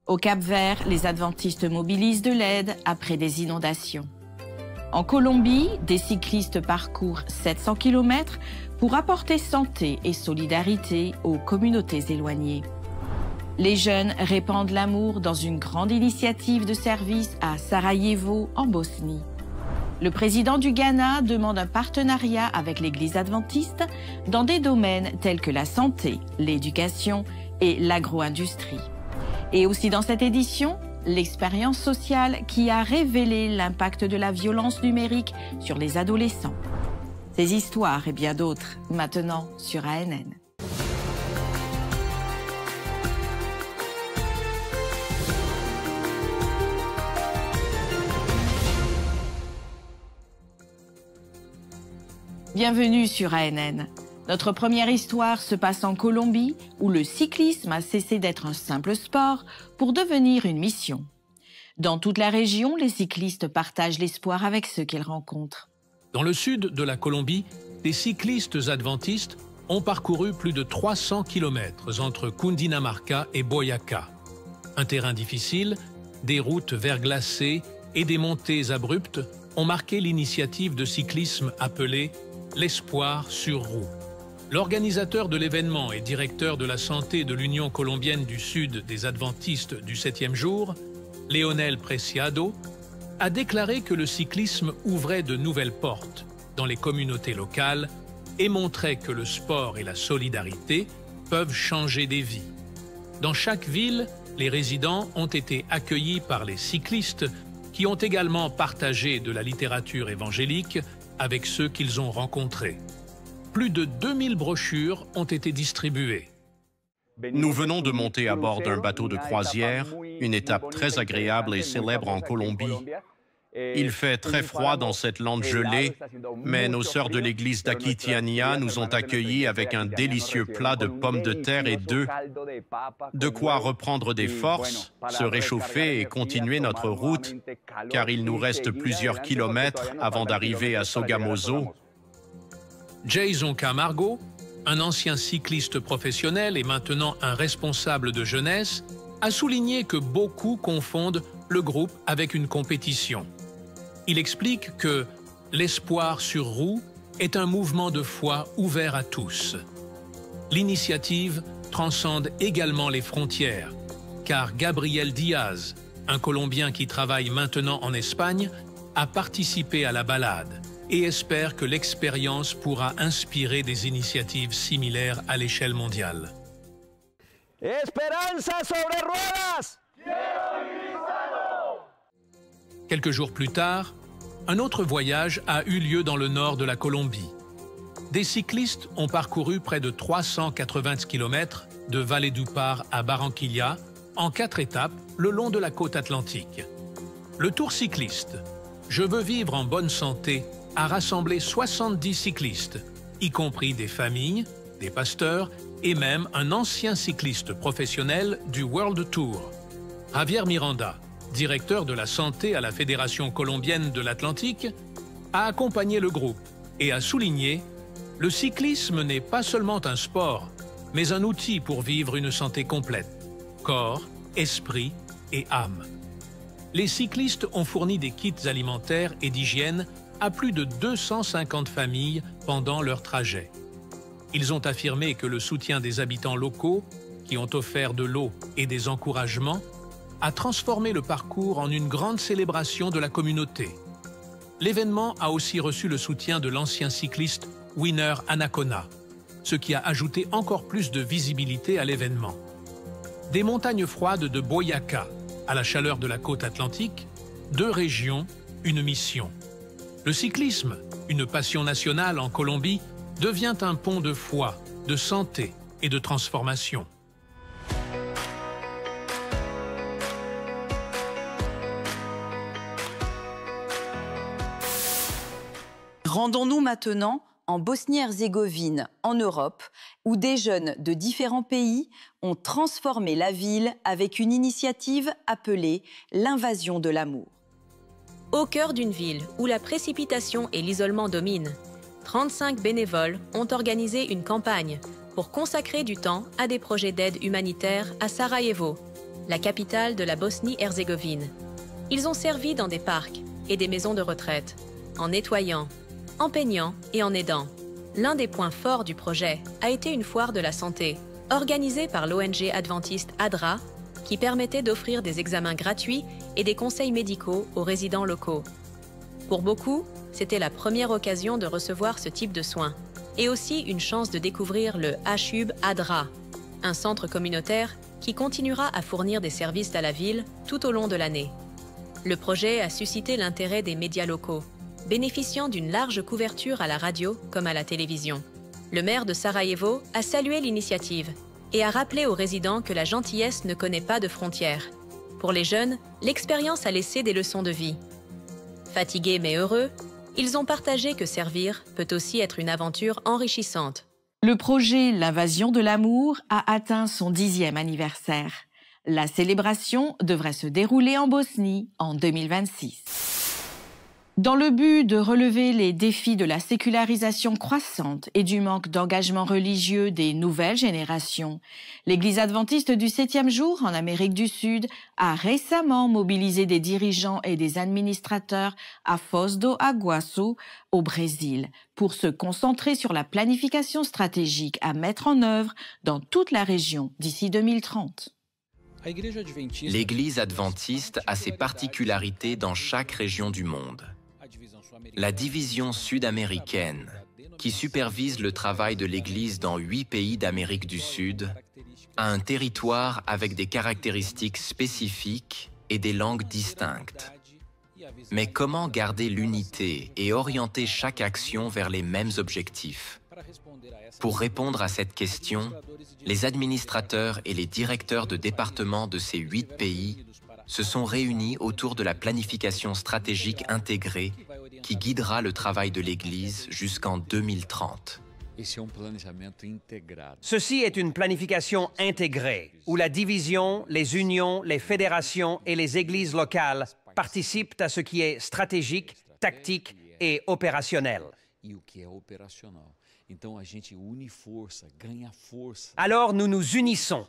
Au Cap-Vert, les adventistes mobilisent de l'aide après des inondations. En Colombie, des cyclistes parcourent 700 km pour apporter santé et solidarité aux communautés éloignées. Les jeunes répandent l'amour dans une grande initiative de service à Sarajevo, en Bosnie. Le président du Ghana demande un partenariat avec l'Église adventiste dans des domaines tels que la santé, l'éducation et l'agro-industrie. Et aussi dans cette édition, l'expérience sociale qui a révélé l'impact de la violence numérique sur les adolescents. Ces histoires et bien d'autres, maintenant sur ANN. Bienvenue sur ANN. Notre première histoire se passe en Colombie, où le cyclisme a cessé d'être un simple sport pour devenir une mission. Dans toute la région, les cyclistes partagent l'espoir avec ceux qu'ils rencontrent. Dans le sud de la Colombie, des cyclistes adventistes ont parcouru plus de 300 km entre Cundinamarca et Boyacá. Un terrain difficile, des routes verglacées et des montées abruptes ont marqué l'initiative de cyclisme appelée l'Espoir sur roue. L'organisateur de l'événement et directeur de la santé de l'Union colombienne du Sud des Adventistes du 7e jour, Leonel Preciado, a déclaré que le cyclisme ouvrait de nouvelles portes dans les communautés locales et montrait que le sport et la solidarité peuvent changer des vies. Dans chaque ville, les résidents ont été accueillis par les cyclistes qui ont également partagé de la littérature évangélique avec ceux qu'ils ont rencontrés. Plus de 2000 brochures ont été distribuées. Nous venons de monter à bord d'un bateau de croisière, une étape très agréable et célèbre en Colombie. Il fait très froid dans cette lande gelée, mais nos sœurs de l'église d'Aquitiania nous ont accueillis avec un délicieux plat de pommes de terre et d'œufs. De quoi reprendre des forces, se réchauffer et continuer notre route, car il nous reste plusieurs kilomètres avant d'arriver à Sogamoso. Jason Camargo, un ancien cycliste professionnel et maintenant un responsable de jeunesse, a souligné que beaucoup confondent le groupe avec une compétition. Il explique que l'Espoir sur roue est un mouvement de foi ouvert à tous. L'initiative transcende également les frontières, car Gabriel Diaz, un Colombien qui travaille maintenant en Espagne, a participé à la balade et espère que l'expérience pourra inspirer des initiatives similaires à l'échelle mondiale. Esperanza sobre ruedas! Quelques jours plus tard, un autre voyage a eu lieu dans le nord de la Colombie. Des cyclistes ont parcouru près de 380 km de Valledupar à Barranquilla en 4 étapes le long de la côte atlantique. Le Tour cycliste « Je veux vivre en bonne santé » a rassemblé 70 cyclistes, y compris des familles, des pasteurs et même un ancien cycliste professionnel du World Tour. Javier Miranda, directeur de la santé à la Fédération colombienne de l'Atlantique, a accompagné le groupe et a souligné « Le cyclisme n'est pas seulement un sport, mais un outil pour vivre une santé complète, corps, esprit et âme. » Les cyclistes ont fourni des kits alimentaires et d'hygiène à plus de 250 familles pendant leur trajet. Ils ont affirmé que le soutien des habitants locaux, qui ont offert de l'eau et des encouragements, a transformé le parcours en une grande célébration de la communauté. L'événement a aussi reçu le soutien de l'ancien cycliste Winner Anacona, ce qui a ajouté encore plus de visibilité à l'événement. Des montagnes froides de Boyacá à la chaleur de la côte atlantique, 2 régions, une mission. Le cyclisme, une passion nationale en Colombie, devient un pont de foi, de santé et de transformation. Rendons-nous maintenant en Bosnie-Herzégovine, en Europe, où des jeunes de différents pays ont transformé la ville avec une initiative appelée l'invasion de l'amour. Au cœur d'une ville où la précipitation et l'isolement dominent, 35 bénévoles ont organisé une campagne pour consacrer du temps à des projets d'aide humanitaire à Sarajevo, la capitale de la Bosnie-Herzégovine. Ils ont servi dans des parcs et des maisons de retraite, en nettoyant, en peignant et en aidant. L'un des points forts du projet a été une foire de la santé, organisée par l'ONG adventiste ADRA, qui permettait d'offrir des examens gratuits et des conseils médicaux aux résidents locaux. Pour beaucoup, c'était la première occasion de recevoir ce type de soins, et aussi une chance de découvrir le HUB ADRA, un centre communautaire qui continuera à fournir des services à la ville tout au long de l'année. Le projet a suscité l'intérêt des médias locaux, bénéficiant d'une large couverture à la radio comme à la télévision. Le maire de Sarajevo a salué l'initiative et a rappelé aux résidents que la gentillesse ne connaît pas de frontières. Pour les jeunes, l'expérience a laissé des leçons de vie. Fatigués mais heureux, ils ont partagé que servir peut aussi être une aventure enrichissante. Le projet L'Invasion de l'amour a atteint son 10e anniversaire. La célébration devrait se dérouler en Bosnie en 2026. Dans le but de relever les défis de la sécularisation croissante et du manque d'engagement religieux des nouvelles générations, l'Église adventiste du 7e jour en Amérique du Sud a récemment mobilisé des dirigeants et des administrateurs à Foz do Iguaçu, au Brésil, pour se concentrer sur la planification stratégique à mettre en œuvre dans toute la région d'ici 2030. L'Église adventiste a ses particularités dans chaque région du monde. La division sud-américaine, qui supervise le travail de l'Église dans 8 pays d'Amérique du Sud, a un territoire avec des caractéristiques spécifiques et des langues distinctes. Mais comment garder l'unité et orienter chaque action vers les mêmes objectifs? Pour répondre à cette question, les administrateurs et les directeurs de département de ces 8 pays se sont réunis autour de la planification stratégique intégrée qui guidera le travail de l'Église jusqu'en 2030. Ceci est une planification intégrée, où la division, les unions, les fédérations et les églises locales participent à ce qui est stratégique, tactique et opérationnel. Alors nous nous unissons,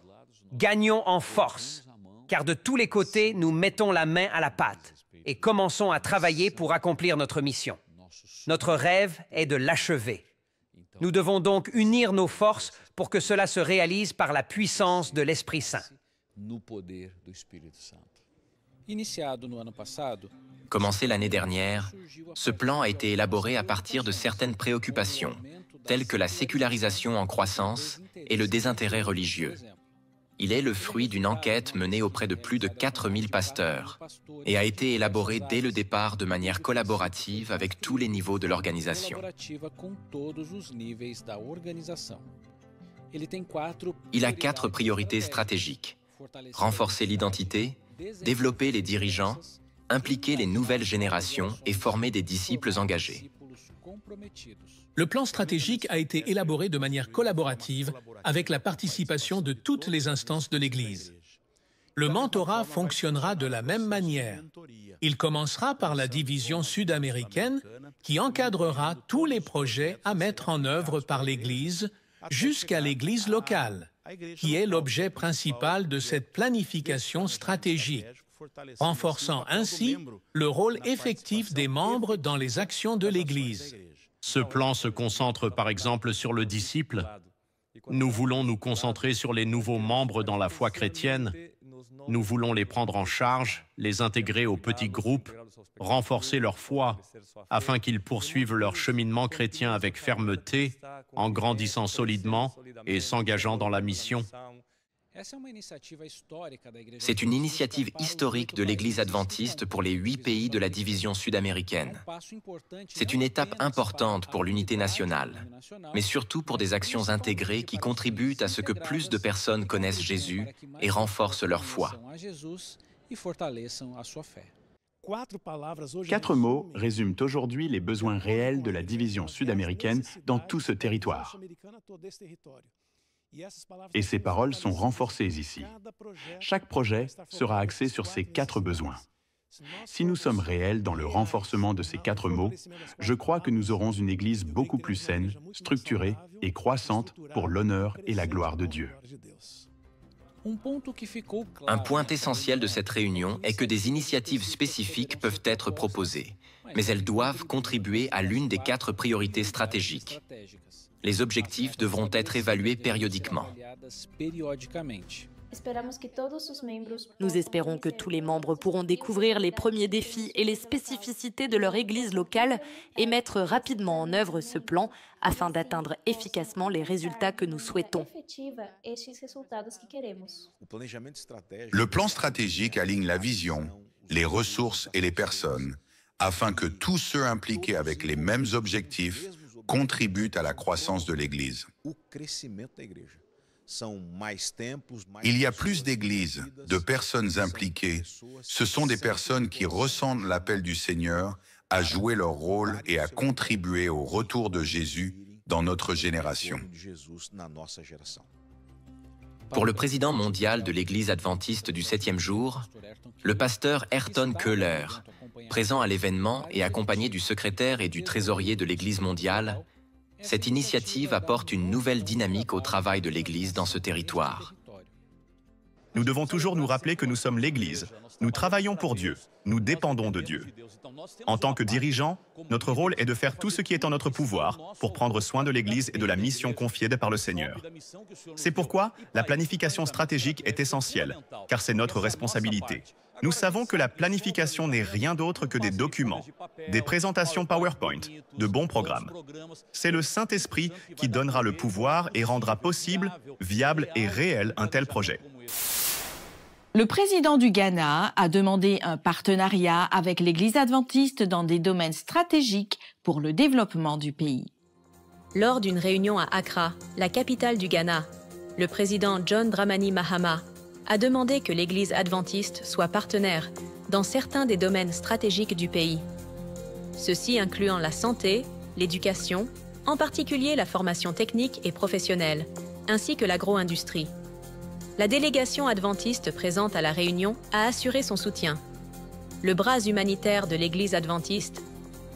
gagnons en force, car de tous les côtés, nous mettons la main à la pâte et commençons à travailler pour accomplir notre mission. Notre rêve est de l'achever. Nous devons donc unir nos forces pour que cela se réalise par la puissance de l'Esprit Saint. Commencé l'année dernière, ce plan a été élaboré à partir de certaines préoccupations, telles que la sécularisation en croissance et le désintérêt religieux. Il est le fruit d'une enquête menée auprès de plus de 4000 pasteurs et a été élaboré dès le départ de manière collaborative avec tous les niveaux de l'organisation. Il a 4 priorités stratégiques: renforcer l'identité, développer les dirigeants, impliquer les nouvelles générations et former des disciples engagés. Le plan stratégique a été élaboré de manière collaborative avec la participation de toutes les instances de l'Église. Le mentorat fonctionnera de la même manière. Il commencera par la division sud-américaine qui encadrera tous les projets à mettre en œuvre par l'Église jusqu'à l'Église locale, qui est l'objet principal de cette planification stratégique, renforçant ainsi le rôle effectif des membres dans les actions de l'Église. Ce plan se concentre par exemple sur le disciple. Nous voulons nous concentrer sur les nouveaux membres dans la foi chrétienne. Nous voulons les prendre en charge, les intégrer aux petits groupes, renforcer leur foi, afin qu'ils poursuivent leur cheminement chrétien avec fermeté, en grandissant solidement et s'engageant dans la mission. C'est une initiative historique de l'Église adventiste pour les 8 pays de la division sud-américaine. C'est une étape importante pour l'unité nationale, mais surtout pour des actions intégrées qui contribuent à ce que plus de personnes connaissent Jésus et renforcent leur foi. 4 mots résument aujourd'hui les besoins réels de la division sud-américaine dans tout ce territoire. Et ces paroles sont renforcées ici. Chaque projet sera axé sur ces 4 besoins. Si nous sommes réels dans le renforcement de ces 4 mots, je crois que nous aurons une Église beaucoup plus saine, structurée et croissante pour l'honneur et la gloire de Dieu. Un point essentiel de cette réunion est que des initiatives spécifiques peuvent être proposées, mais elles doivent contribuer à l'une des 4 priorités stratégiques. Les objectifs devront être évalués périodiquement. Nous espérons que tous les membres pourront découvrir les premiers défis et les spécificités de leur église locale et mettre rapidement en œuvre ce plan afin d'atteindre efficacement les résultats que nous souhaitons. Le plan stratégique aligne la vision, les ressources et les personnes afin que tous ceux impliqués avec les mêmes objectifs contribuent à la croissance de l'Église. Il y a plus d'églises, de personnes impliquées. Ce sont des personnes qui ressentent l'appel du Seigneur à jouer leur rôle et à contribuer au retour de Jésus dans notre génération. Pour le président mondial de l'Église adventiste du 7e jour, le pasteur Ayrton Köhler, présent à l'événement et accompagné du secrétaire et du trésorier de l'Église mondiale, cette initiative apporte une nouvelle dynamique au travail de l'Église dans ce territoire. Nous devons toujours nous rappeler que nous sommes l'Église. Nous travaillons pour Dieu. Nous dépendons de Dieu. En tant que dirigeants, notre rôle est de faire tout ce qui est en notre pouvoir pour prendre soin de l'Église et de la mission confiée par le Seigneur. C'est pourquoi la planification stratégique est essentielle, car c'est notre responsabilité. Nous savons que la planification n'est rien d'autre que des documents, des présentations PowerPoint, de bons programmes. C'est le Saint-Esprit qui donnera le pouvoir et rendra possible, viable et réel un tel projet. Le président du Ghana a demandé un partenariat avec l'Église adventiste dans des domaines stratégiques pour le développement du pays. Lors d'une réunion à Accra, la capitale du Ghana, le président John Dramani Mahama a demandé que l'Église adventiste soit partenaire dans certains des domaines stratégiques du pays. Ceci incluant la santé, l'éducation, en particulier la formation technique et professionnelle, ainsi que l'agro-industrie. La délégation adventiste présente à la réunion a assuré son soutien. Le bras humanitaire de l'Église adventiste,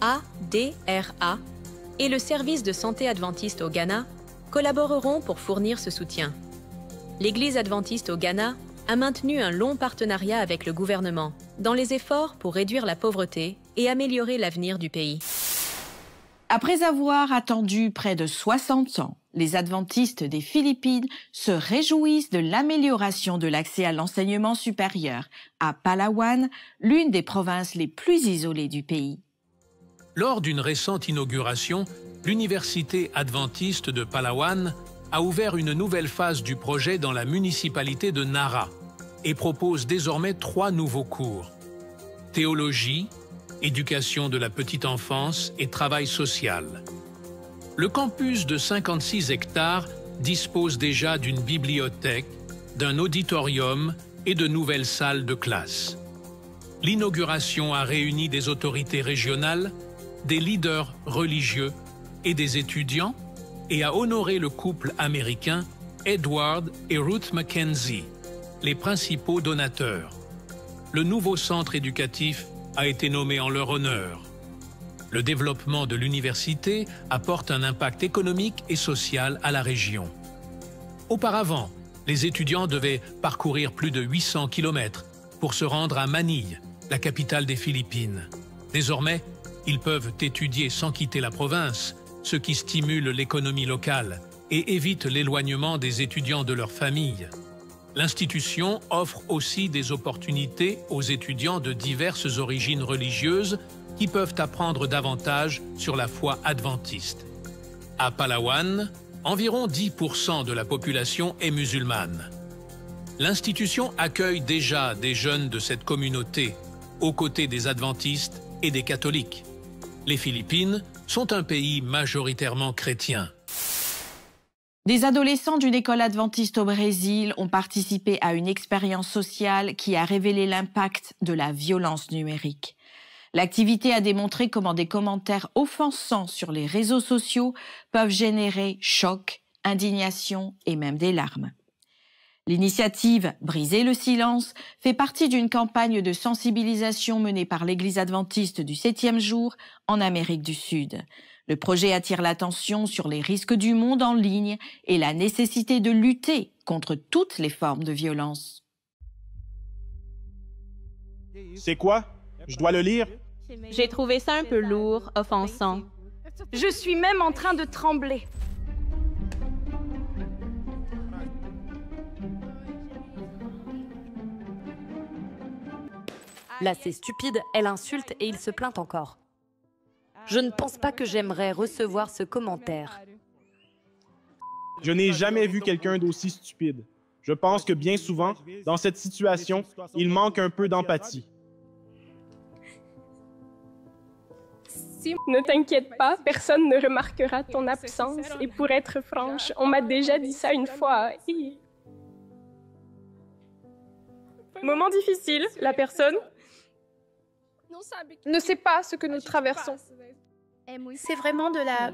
ADRA, et le service de santé adventiste au Ghana collaboreront pour fournir ce soutien. L'Église adventiste au Ghana a maintenu un long partenariat avec le gouvernement dans les efforts pour réduire la pauvreté et améliorer l'avenir du pays. Après avoir attendu près de 60 ans, les adventistes des Philippines se réjouissent de l'amélioration de l'accès à l'enseignement supérieur à Palawan, l'une des provinces les plus isolées du pays. Lors d'une récente inauguration, l'université adventiste de Palawan a ouvert une nouvelle phase du projet dans la municipalité de Nara et propose désormais 3 nouveaux cours. Théologie, éducation de la petite enfance et travail social. Le campus de 56 hectares dispose déjà d'une bibliothèque, d'un auditorium et de nouvelles salles de classe. L'inauguration a réuni des autorités régionales, des leaders religieux et des étudiants et a honoré le couple américain Edward et Ruth Mackenzie, les principaux donateurs. Le nouveau centre éducatif a été nommé en leur honneur. Le développement de l'université apporte un impact économique et social à la région. Auparavant, les étudiants devaient parcourir plus de 800 km pour se rendre à Manille, la capitale des Philippines. Désormais, ils peuvent étudier sans quitter la province, ce qui stimule l'économie locale et évite l'éloignement des étudiants de leur famille. L'institution offre aussi des opportunités aux étudiants de diverses origines religieuses qui peuvent apprendre davantage sur la foi adventiste. À Palawan, environ 10% de la population est musulmane. L'institution accueille déjà des jeunes de cette communauté, aux côtés des adventistes et des catholiques. Les Philippines sont un pays majoritairement chrétien. Des adolescents d'une école adventiste au Brésil ont participé à une expérience sociale qui a révélé l'impact de la violence numérique. L'activité a démontré comment des commentaires offensants sur les réseaux sociaux peuvent générer choc, indignation et même des larmes. L'initiative « Briser le silence » fait partie d'une campagne de sensibilisation menée par l'Église adventiste du 7e jour en Amérique du Sud. Le projet attire l'attention sur les risques du monde en ligne et la nécessité de lutter contre toutes les formes de violence. C'est quoi? Je dois le lire? J'ai trouvé ça un peu lourd, offensant. Je suis même en train de trembler. Là, c'est stupide, elle insulte et il se plaint encore. Je ne pense pas que j'aimerais recevoir ce commentaire. Je n'ai jamais vu quelqu'un d'aussi stupide. Je pense que bien souvent, dans cette situation, il manque un peu d'empathie. Ne t'inquiète pas, personne ne remarquera ton absence. Et pour être franche, on m'a déjà dit ça une fois. Moment difficile, la personne ne sait pas ce que nous traversons. C'est vraiment de la...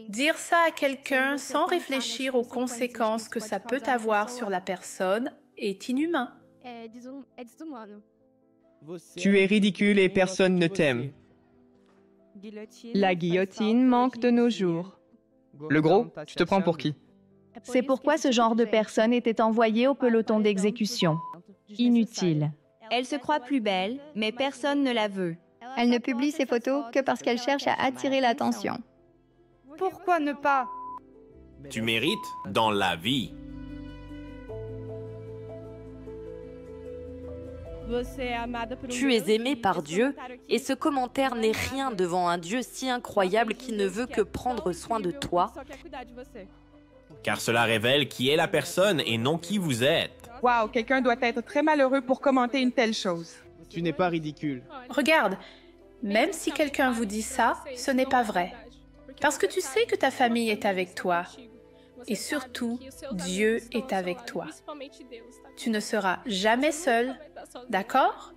Dire ça à quelqu'un sans réfléchir aux conséquences que ça peut avoir sur la personne est inhumain. Tu es ridicule et personne ne t'aime. La guillotine manque de nos jours. Le gros, tu te prends pour qui? C'est pourquoi ce genre de personne était envoyé au peloton d'exécution. Inutile. Elle se croit plus belle, mais personne ne la veut. Elle ne publie ses photos que parce qu'elle cherche à attirer l'attention. Pourquoi ne pas? Tu mérites dans la vie. Tu es aimé par Dieu et ce commentaire n'est rien devant un Dieu si incroyable qui ne veut que prendre soin de toi. Car cela révèle qui est la personne et non qui vous êtes. Wow, quelqu'un doit être très malheureux pour commenter une telle chose. Tu n'es pas ridicule. Regarde, même si quelqu'un vous dit ça, ce n'est pas vrai. Parce que tu sais que ta famille est avec toi. Et surtout, Dieu est avec toi. Tu ne seras jamais seul, d'accord ?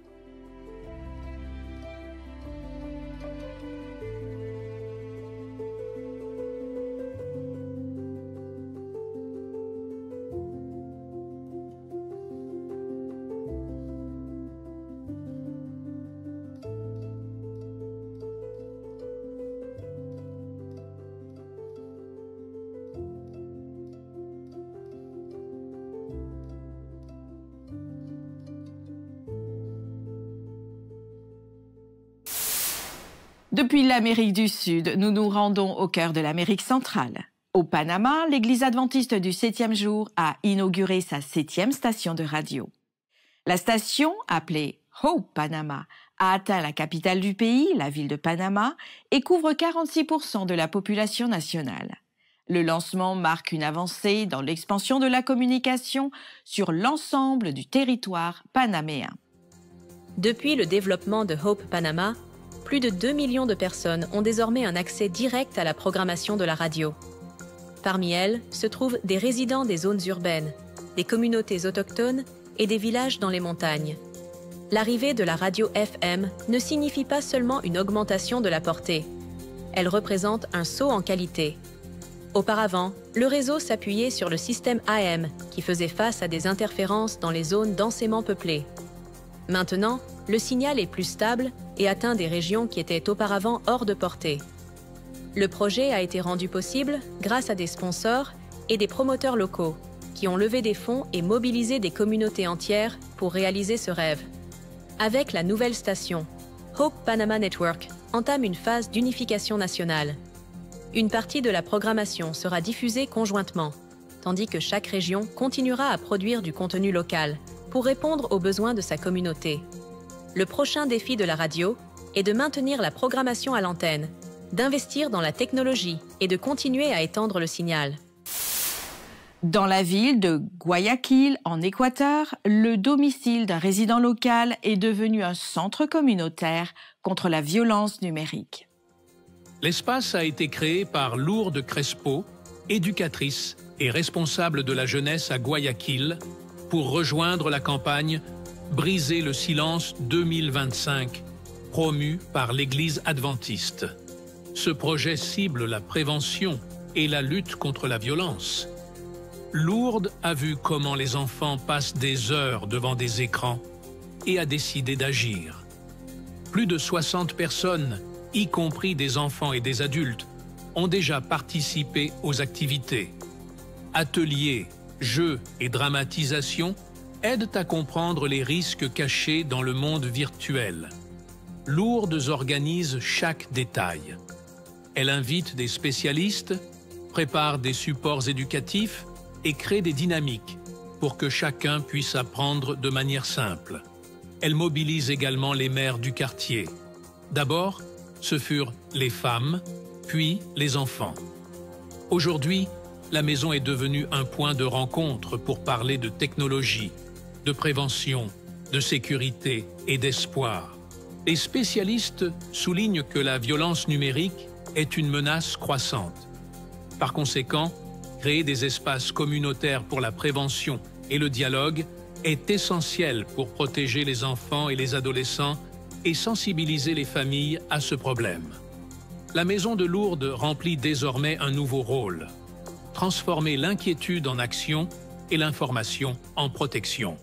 Depuis l'Amérique du Sud, nous nous rendons au cœur de l'Amérique centrale. Au Panama, l'Église adventiste du 7e jour a inauguré sa 7e station de radio. La station, appelée Hope Panama, a atteint la capitale du pays, la ville de Panama, et couvre 46% de la population nationale. Le lancement marque une avancée dans l'expansion de la communication sur l'ensemble du territoire panaméen. Depuis le développement de Hope Panama, plus de 2 millions de personnes ont désormais un accès direct à la programmation de la radio. Parmi elles se trouvent des résidents des zones urbaines, des communautés autochtones et des villages dans les montagnes. L'arrivée de la radio FM ne signifie pas seulement une augmentation de la portée. Elle représente un saut en qualité. Auparavant, le réseau s'appuyait sur le système AM qui faisait face à des interférences dans les zones densément peuplées. Maintenant, le signal est plus stable et atteint des régions qui étaient auparavant hors de portée. Le projet a été rendu possible grâce à des sponsors et des promoteurs locaux qui ont levé des fonds et mobilisé des communautés entières pour réaliser ce rêve. Avec la nouvelle station, Hope Panama Network entame une phase d'unification nationale. Une partie de la programmation sera diffusée conjointement, tandis que chaque région continuera à produire du contenu local pour répondre aux besoins de sa communauté. Le prochain défi de la radio est de maintenir la programmation à l'antenne, d'investir dans la technologie et de continuer à étendre le signal. Dans la ville de Guayaquil, en Équateur, le domicile d'un résident local est devenu un centre communautaire contre la violence numérique. L'espace a été créé par Lourdes Crespo, éducatrice et responsable de la jeunesse à Guayaquil, pour rejoindre la campagne « Briser le silence 2025 » promue par l'Église adventiste. Ce projet cible la prévention et la lutte contre la violence. Lourdes a vu comment les enfants passent des heures devant des écrans et a décidé d'agir. Plus de 60 personnes y compris des enfants et des adultes, ont déjà participé aux activités. Ateliers, jeux et dramatisation aident à comprendre les risques cachés dans le monde virtuel. Lourdes organise chaque détail. Elle invite des spécialistes, prépare des supports éducatifs et crée des dynamiques pour que chacun puisse apprendre de manière simple. Elle mobilise également les mères du quartier. D'abord, ce furent les femmes, puis les enfants. Aujourd'hui, la maison est devenue un point de rencontre pour parler de technologie, de prévention, de sécurité et d'espoir. Les spécialistes soulignent que la violence numérique est une menace croissante. Par conséquent, créer des espaces communautaires pour la prévention et le dialogue est essentiel pour protéger les enfants et les adolescents et sensibiliser les familles à ce problème. La Maison de Lourdes remplit désormais un nouveau rôle: transformer l'inquiétude en action et l'information en protection.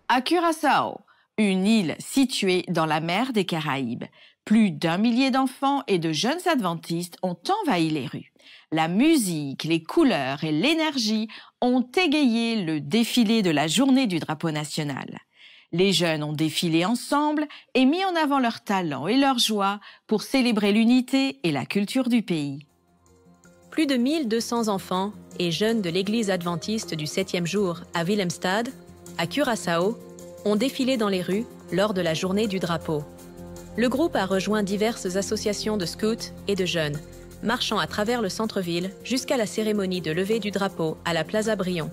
À Curaçao, une île située dans la mer des Caraïbes, plus d'1 millier d'enfants et de jeunes adventistes ont envahi les rues. La musique, les couleurs et l'énergie ont égayé le défilé de la journée du drapeau national. Les jeunes ont défilé ensemble et mis en avant leur talent et leur joie pour célébrer l'unité et la culture du pays. Plus de 1200 enfants et jeunes de l'église adventiste du 7e jour à Willemstad, à Curaçao, ont défilé dans les rues lors de la journée du drapeau. Le groupe a rejoint diverses associations de scouts et de jeunes, marchant à travers le centre-ville jusqu'à la cérémonie de levée du drapeau à la Plaza Brion.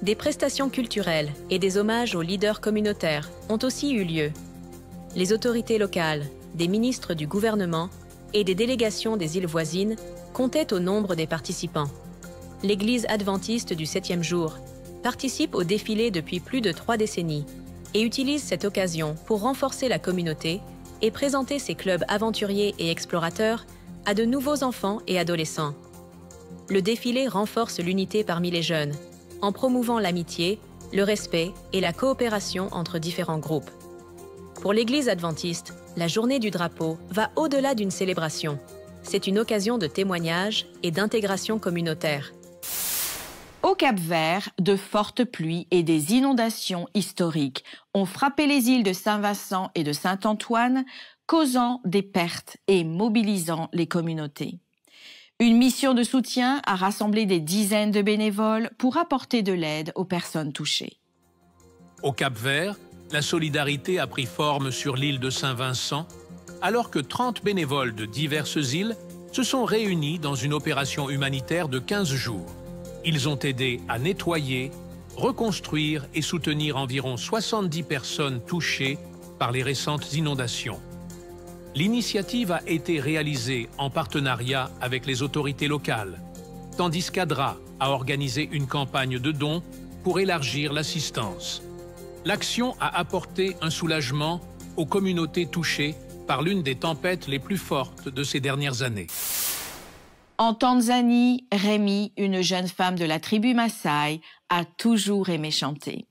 Des prestations culturelles et des hommages aux leaders communautaires ont aussi eu lieu. Les autorités locales, des ministres du gouvernement et des délégations des îles voisines comptaient au nombre des participants. L'Église adventiste du 7e jour participe au défilé depuis plus de 3 décennies et utilise cette occasion pour renforcer la communauté et présenter ses clubs aventuriers et explorateurs à de nouveaux enfants et adolescents. Le défilé renforce l'unité parmi les jeunes, en promouvant l'amitié, le respect et la coopération entre différents groupes. Pour l'Église adventiste, la journée du drapeau va au-delà d'une célébration. C'est une occasion de témoignage et d'intégration communautaire. Au Cap-Vert, de fortes pluies et des inondations historiques ont frappé les îles de Saint-Vincent et de Saint-Antoine, causant des pertes et mobilisant les communautés. Une mission de soutien a rassemblé des dizaines de bénévoles pour apporter de l'aide aux personnes touchées. Au Cap-Vert, la solidarité a pris forme sur l'île de Saint-Vincent, alors que 30 bénévoles de diverses îles se sont réunis dans une opération humanitaire de 15 jours. Ils ont aidé à nettoyer, reconstruire et soutenir environ 70 personnes touchées par les récentes inondations. L'initiative a été réalisée en partenariat avec les autorités locales, tandis qu'ADRA a organisé une campagne de dons pour élargir l'assistance. L'action a apporté un soulagement aux communautés touchées par l'une des tempêtes les plus fortes de ces dernières années. En Tanzanie, Rémi, une jeune femme de la tribu Maasai, a toujours aimé chanter.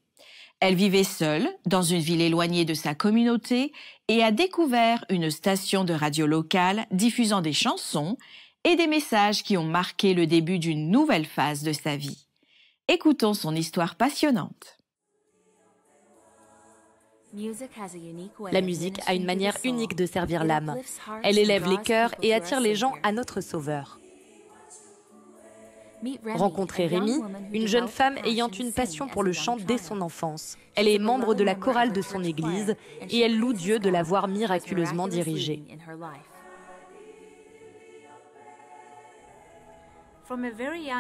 Elle vivait seule, dans une ville éloignée de sa communauté, et a découvert une station de radio locale diffusant des chansons et des messages qui ont marqué le début d'une nouvelle phase de sa vie. Écoutons son histoire passionnante. La musique a une manière unique de servir l'âme. Elle élève les cœurs et attire les gens à notre Sauveur. Rencontrez Rémi, une jeune femme ayant une passion pour le chant dès son enfance. Elle est membre de la chorale de son église et elle loue Dieu de l'avoir miraculeusement dirigée.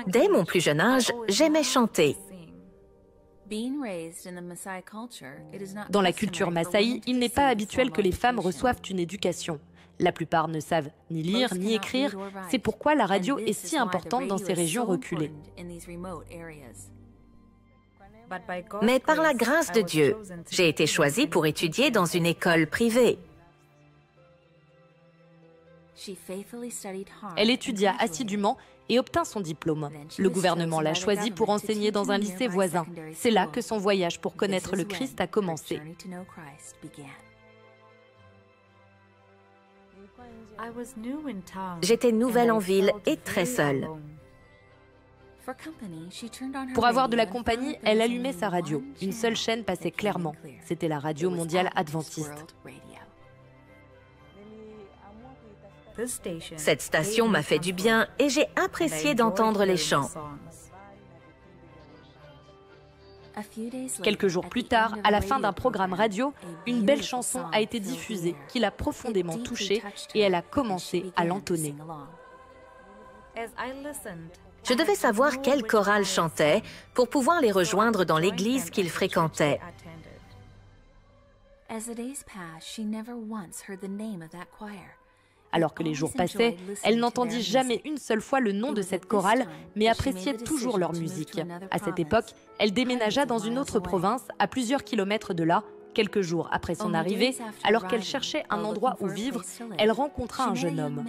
Dès mon plus jeune âge, j'aimais chanter. Dans la culture Maasai, il n'est pas habituel que les femmes reçoivent une éducation. La plupart ne savent ni lire ni écrire, c'est pourquoi la radio est si importante dans ces régions reculées. Mais par la grâce de Dieu, j'ai été choisie pour étudier dans une école privée. Elle étudia assidûment et obtint son diplôme. Le gouvernement l'a choisie pour enseigner dans un lycée voisin. C'est là que son voyage pour connaître le Christ a commencé. J'étais nouvelle en ville et très seule. Pour avoir de la compagnie, elle allumait sa radio. Une seule chaîne passait clairement. C'était la radio mondiale adventiste. Cette station m'a fait du bien et j'ai apprécié d'entendre les chants. Quelques jours plus tard, à la fin d'un programme radio, une belle chanson a été diffusée qui l'a profondément touchée et elle a commencé à l'entonner. Je devais savoir quelle chorale chantait pour pouvoir les rejoindre dans l'église qu'ils fréquentaient. Alors que les jours passaient, elle n'entendit jamais une seule fois le nom de cette chorale, mais appréciait toujours leur musique. À cette époque, elle déménagea dans une autre province, à plusieurs kilomètres de là. Quelques jours après son arrivée, alors qu'elle cherchait un endroit où vivre, elle rencontra un jeune homme.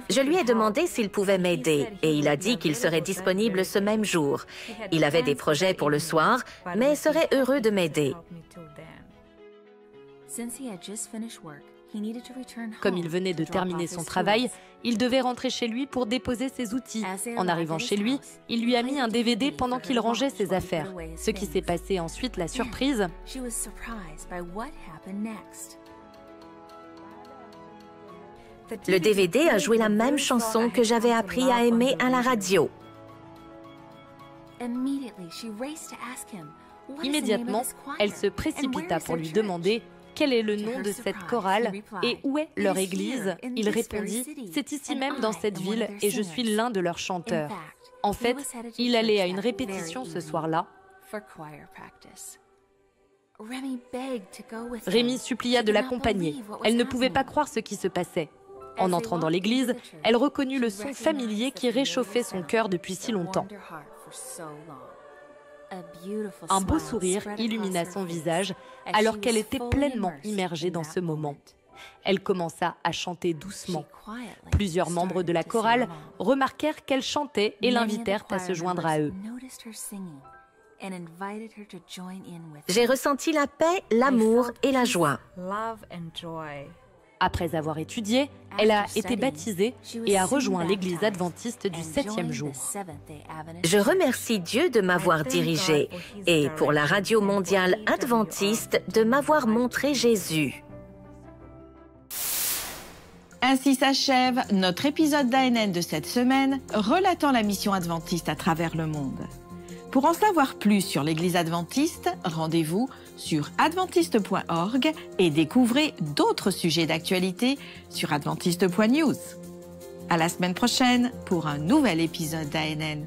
Je lui ai demandé s'il pouvait m'aider et il a dit qu'il serait disponible ce même jour. Il avait des projets pour le soir, mais serait heureux de m'aider. Comme il venait de terminer son travail, il devait rentrer chez lui pour déposer ses outils. En arrivant chez lui, il lui a mis un DVD pendant qu'il rangeait ses affaires. Ce qui s'est passé ensuite l'a surprise. Le DVD a joué la même chanson que j'avais appris à aimer à la radio. Immédiatement, elle se précipita pour lui demander quel est le nom de cette chorale et où est leur église. Il répondit « C'est ici même dans cette ville et je suis l'un de leurs chanteurs ». En fait, il allait à une répétition ce soir-là. Rémi supplia de l'accompagner. Elle ne pouvait pas croire ce qui se passait. En entrant dans l'église, elle reconnut le son familier qui réchauffait son cœur depuis si longtemps. Un beau sourire illumina son visage alors qu'elle était pleinement immergée dans ce moment. Elle commença à chanter doucement. Plusieurs membres de la chorale remarquèrent qu'elle chantait et l'invitèrent à se joindre à eux. J'ai ressenti la paix, l'amour et la joie. Après avoir étudié, elle a été baptisée et a rejoint l'église adventiste du 7e jour. Je remercie Dieu de m'avoir dirigée et pour la radio mondiale adventiste de m'avoir montré Jésus. Ainsi s'achève notre épisode d'ANN de cette semaine, relatant la mission adventiste à travers le monde. Pour en savoir plus sur l'Église adventiste, rendez-vous sur adventiste.org et découvrez d'autres sujets d'actualité sur adventiste.news. À la semaine prochaine pour un nouvel épisode d'ANN.